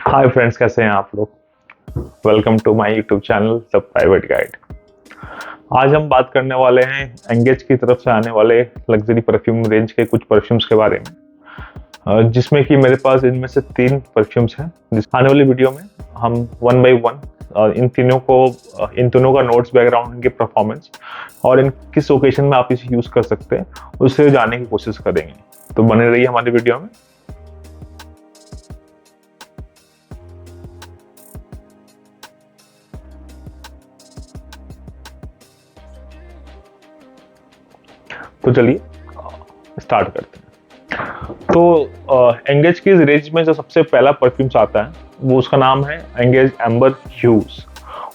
Hi friends, कैसे हैं आप लोग। Welcome to my YouTube channel the private guide. आज हम बात करने वाले हैं एंगेज की तरफ से आने वाले लग्जरी परफ्यूम रेंज के कुछ परफ्यूम्स के बारे में, जिसमें कि मेरे पास इनमें से 3 परफ्यूम्स हैं। आने वाली वीडियो में हम वन बाय वन इन तीनों का नोट्स, बैकग्राउंड, इनकी परफॉर्मेंस और इन किस ओकेशन में आप इसे यूज कर सकते हैं उसे जानने की कोशिश करेंगे। तो बने रहिए हमारी वीडियो में। तो चलिए स्टार्ट करते हैं। तो एंगेज की इस रेंज में जो सबसे पहला परफ्यूम्स आता है वो उसका नाम है एंगेज एम्बर ह्यूज।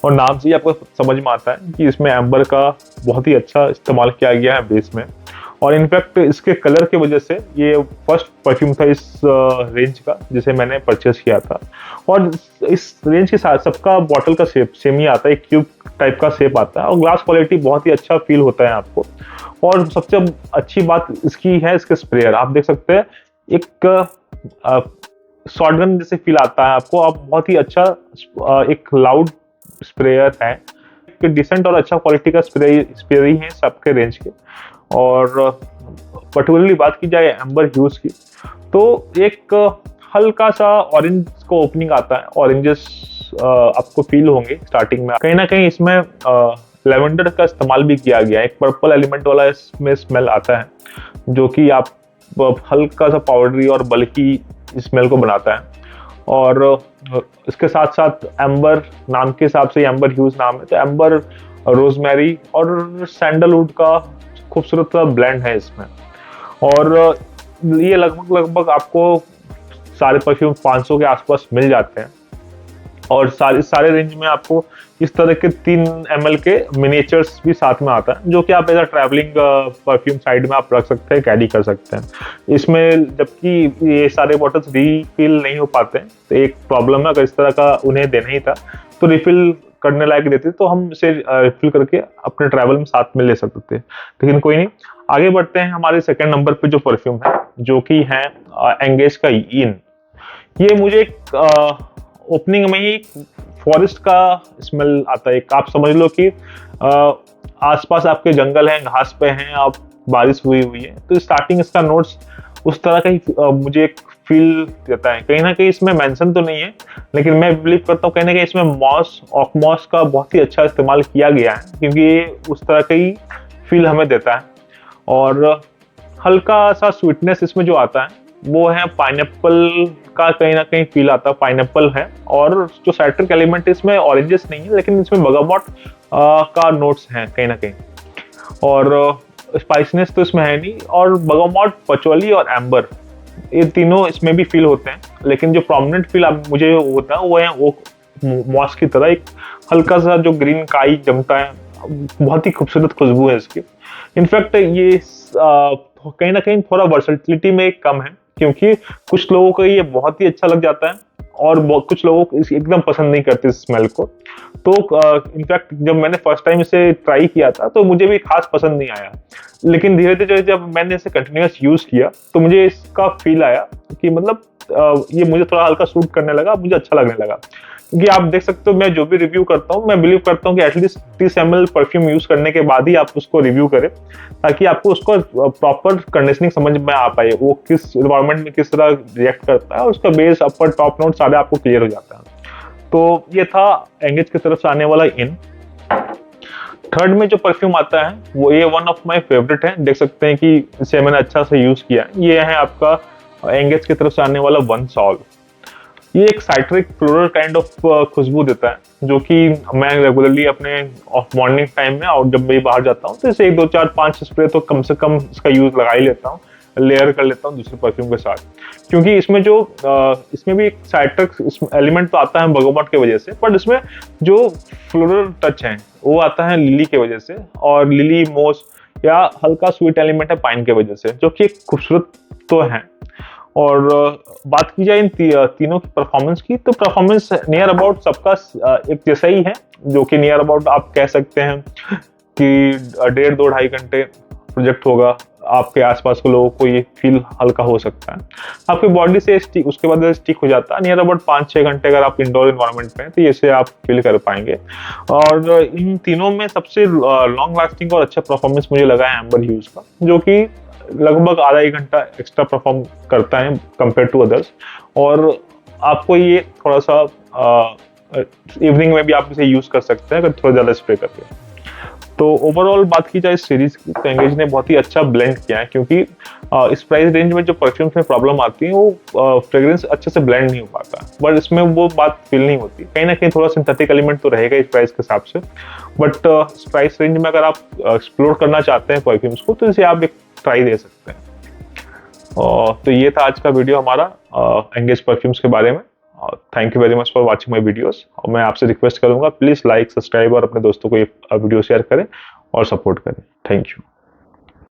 और नाम से ही आपको समझ में आता है कि इसमें एम्बर का बहुत ही अच्छा इस्तेमाल किया गया है बेस में। और इनफैक्ट इसके कलर की वजह से ये फर्स्ट परफ्यूम था इस रेंज का जिसे मैंने परचेस किया था। और इस रेंज के साथ सबका बॉटल का शेप सेम ही आता है, एक क्यूब टाइप का शेप आता है और ग्लास क्वालिटी बहुत ही अच्छा फील होता है आपको। और सबसे अच्छी बात इसकी है इसके स्प्रेयर। आप देख सकते हैं एक शॉटगन जैसे फील आता है आपको। आप बहुत ही अच्छा एक लाउड स्प्रेयर है, एक डिसेंट और अच्छा क्वालिटी का स्प्रे ही है सबके रेंज के। और पर्टिकुलरली बात की जाए एम्बर ह्यूज की, तो एक हल्का सा ऑरेंज को ओपनिंग आता है। ऑरेंजेस आपको फील होंगे स्टार्टिंग में। कहीं ना कहीं इसमें लेवेंडर का इस्तेमाल भी किया गया है। एक पर्पल एलिमेंट वाला इसमें स्मेल आता है जो कि आप हल्का सा पाउडरी और बल्कि स्मेल को बनाता है। और इसके साथ साथ एम्बर नाम के हिसाब से एम्बर ह्यूज नाम है, तो एम्बर, रोजमेरी और सैंडलवुड का खूबसूरत सा ब्लेंड है इसमें। और ये लगभग आपको सारे परफ्यूम 500 के आसपास मिल जाते हैं। और सारे रेंज में आपको इस तरह के 3 ml के मिनिएचर्स भी साथ में आता है, जो कि आप as a travelling perfume side में आप रख सकते हैं, कैरी कर सकते हैं इसमें। जबकि ये सारे बॉटल्स रिफिल नहीं हो पाते हैं, तो एक प्रॉब्लम है। अगर इस तरह का उन्हें देना ही था तो रिफिल करने लायक देते तो हम इसे रिफिल करके अपने ट्रैवल में साथ में ले सकते थे, लेकिन कोई नहीं। आगे बढ़ते हैं हमारे सेकेंड नंबर पे जो परफ्यूम है, जो कि है एंगेज का इन। ये मुझे एक ओपनिंग में ही फॉरेस्ट का स्मेल आता है। आप समझ लो कि आसपास आपके जंगल हैं, घास पे हैं, आप बारिश हुई हुई है, तो स्टार्टिंग इसका नोट्स उस तरह का ही मुझे एक फील देता है। कहीं ना कहीं इसमें मेंशन तो नहीं है, लेकिन मैं बिलीव करता हूँ कहीं ना कहीं इसमें ऑकमॉस का बहुत ही अच्छा इस्तेमाल किया गया है, क्योंकि ये उस तरह का ही फील हमें देता है। और हल्का सा स्वीटनेस इसमें जो आता है वो है पाइनएप्पल का, कहीं ना कहीं फील आता है, पाइनएप्पल है। और जो साइट्रिक एलिमेंट इसमें ऑरेंजेस नहीं है, लेकिन इसमें बगामॉट का नोट्स हैं कहीं ना कहीं। और स्पाइसनेस तो इसमें है नहीं। और बगामॉट, पचोली और एम्बर, ये तीनों इसमें भी फील होते हैं, लेकिन जो प्रोमिनेंट फील मुझे होता है वो है ओक मॉस की तरह। एक हल्का सा जो ग्रीन काई जमता है, बहुत ही खूबसूरत खुशबू है इसकी। इनफैक्ट ये कहीं ना कहीं थोड़ा वर्सेटिलिटी में कम है, क्योंकि कुछ लोगों को ये बहुत ही अच्छा लग जाता है और कुछ लोगों को एकदम पसंद नहीं करते इस स्मेल को। तो इनफैक्ट जब मैंने फर्स्ट टाइम इसे ट्राई किया था तो मुझे भी खास पसंद नहीं आया, लेकिन धीरे धीरे जब मैंने इसे कंटिन्यूस यूज किया तो मुझे इसका फील आया कि मतलब ये मुझे थोड़ा हल्का सूट करने लगा, मुझे अच्छा लगने लगा। क्योंकि आप देख सकते हो, मैं जो भी रिव्यू करता हूँ, मैं बिलीव करता हूँ कि एटलीस्ट 30 ml परफ्यूम यूज करने के बाद ही आप उसको रिव्यू करें, ताकि आपको उसको प्रॉपर कंडीशनिंग समझ में आ पाए, वो किस इन्वायरमेंट में किस तरह रिएक्ट करता है, और उसका बेस, अपर, टॉप नोट सारे आपको क्लियर हो जाता है। तो ये था एंगेज की तरफ से आने वाला इन। थर्ड में जो परफ्यूम आता है वो ये वन ऑफ माय फेवरेट है। देख सकते हैं कि इसे मैंने अच्छा से यूज किया है। ये है आपका एंगेज की तरफ से आने वाला वन सॉल। ये एक साइट्रिक फ्लोरल काइंड ऑफ खुशबू देता है, जो कि मैं रेगुलरली अपने मॉर्निंग टाइम में और जब भी बाहर जाता हूँ तो इसे 1 2 4 5 स्प्रे तो कम से कम इसका यूज लगा ही लेता हूँ, लेयर कर लेता हूँ दूसरे परफ्यूम के साथ। क्योंकि इसमें जो इसमें भी एक साइट्रिक एलिमेंट तो आता है बर्गामॉट की वजह से, बट इसमें जो फ्लोरल टच है वो आता है लिली की वजह से, और लिली, मोस या हल्का स्वीट एलिमेंट है पाइन की वजह से, जो कि एक खूबसूरत तो है। और बात की जाए इन तीनों की परफॉर्मेंस की, तो परफॉर्मेंस नियर अबाउट सबका एक जैसा ही है, जो कि नियर अबाउट आप कह सकते हैं कि 1.5 2 ढाई घंटे प्रोजेक्ट होगा आपके आसपास के लोगों को ये फील हल्का हो सकता है, आपकी बॉडी से स्टिक, उसके बाद स्टिक हो जाता है नियर अबाउट 5-6 घंटे अगर आप इंडोर इन्वायरमेंट में हैं, तो ये से आप फील कर पाएंगे। और इन तीनों में सबसे लॉन्ग लास्टिंग और अच्छा परफॉर्मेंस मुझे लगा है एम्बर ह्यूज का, जो कि लगभग आधा 1 घंटा एक्स्ट्रा परफॉर्म करता है कंपेयर टू अदर्स। और आपको ये थोड़ा सा इवनिंग में भी आप इसे यूज कर सकते हैं अगर थोड़ा ज़्यादा स्प्रे करके। तो ओवरऑल बात की जाए इस सीरीज की, तो एंगेज ने बहुत ही अच्छा ब्लेंड किया है, क्योंकि इस प्राइस रेंज में जो परफ्यूम्स में प्रॉब्लम आती है वो फ्रेग्रेंस अच्छे से ब्लेंड नहीं हो पाता, बट इसमें वो बात फील नहीं होती। कहीं ना कहीं थोड़ा सिंथेटिक एलिमेंट तो रहेगा इस प्राइस के हिसाब से, बट इस प्राइस रेंज में अगर आप एक्सप्लोर करना चाहते हैं परफ्यूम्स को, तो इसे आप एक ट्राई दे सकते हैं। तो ये था आज का वीडियो हमारा एंगेज परफ्यूम्स के बारे में। Thank you very much for watching my videos. और मैं आपसे रिक्वेस्ट करूंगा, प्लीज लाइक, सब्सक्राइब और अपने दोस्तों को ये वीडियो शेयर करें और सपोर्ट करें। Thank you.